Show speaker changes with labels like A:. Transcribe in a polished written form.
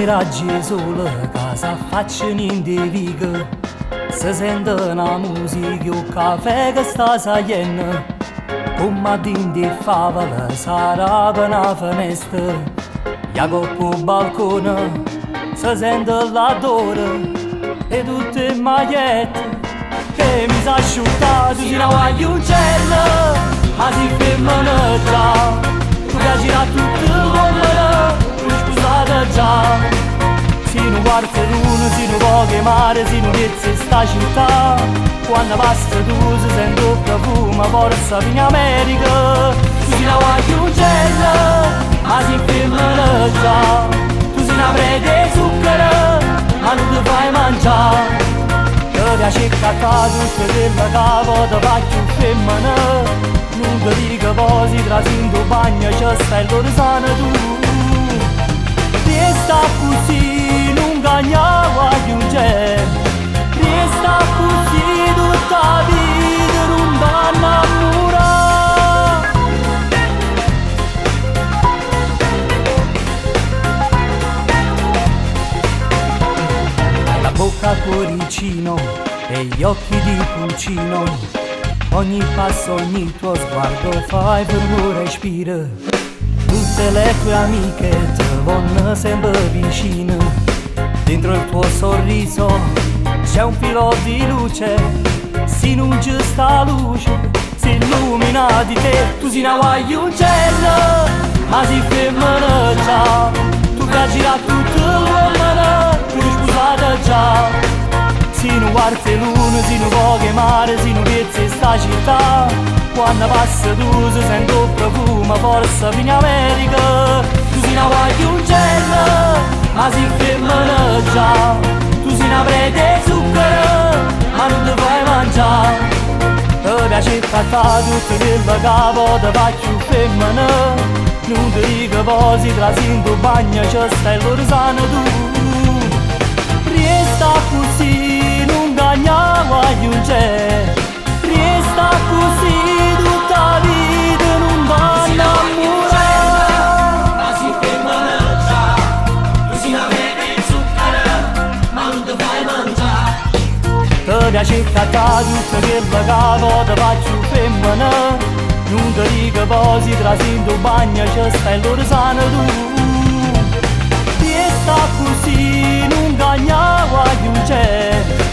A: Raggi sole, casa faccia niente viga. Se sente una musica, un caffè che sta salendo. Come a dindi favola, sarà per una finestra. Jacopo balcone, se sente l'odore. E tutte le magliette che mi sa asciuttare. Tu sei una guagliucella, ma si femmina già. Tu piaci a tutte le uomini, tu scusate già. Si non guarda l'uno, si non può chiamare, si non vede sta città. Quando passa tu si sente un profumo, forza in America. Tu sei una guagliucella, ma si femmina già. Tu sei una prete zucchero, ma non ti fai mangiare. Ti piace caccare tutto quello che vuoi fare più femmina. Non ti dico poi si trascinto bagno, c'è stai l'orsana tu. Resta così, non cagna guagliucella. Resta così tutta la vita, non ti innamorare. Hai la bocca a cuoricino e gli occhi di pulcino. Ogni passo, ogni tuo sguardo fai per un respiro. Tutte le tue amiche ti vanno sempre vicino. Dentro il tuo sorriso c'è un filo di luce. Se non c'è sta luce si illumina di te. Tu sei una guagliucella, ma si femmina già. Tu piaci a tutte le uomini, tu scusate già. Se non guardi l'uno, se non può chiamare, se non vedi sta città. Quando passa tu si sente un profumo, forza in America. Tu sei una guagliucella, ma si femmina già. Tu sei una prete zucchero, ma non ti fai mangiare. Ti piace caccare tutto quello che vuoi fare più femmina. Non ti dico poi si trascinto bagno, c'è stai l'orsana tu. Resta così, non cagna guagliucella. Resta così tutta la vita, non ti innamorare.
B: Ma si femmina già. Tu sei una prete zucchero, ma non ti fai mangiare.
A: Ti piace caccare tutto quello che vuoi fare più femmina. Non ti dico poi si trascinto bagno, c'è stai l'orsana tu. Resta così, non cagna guagliucella.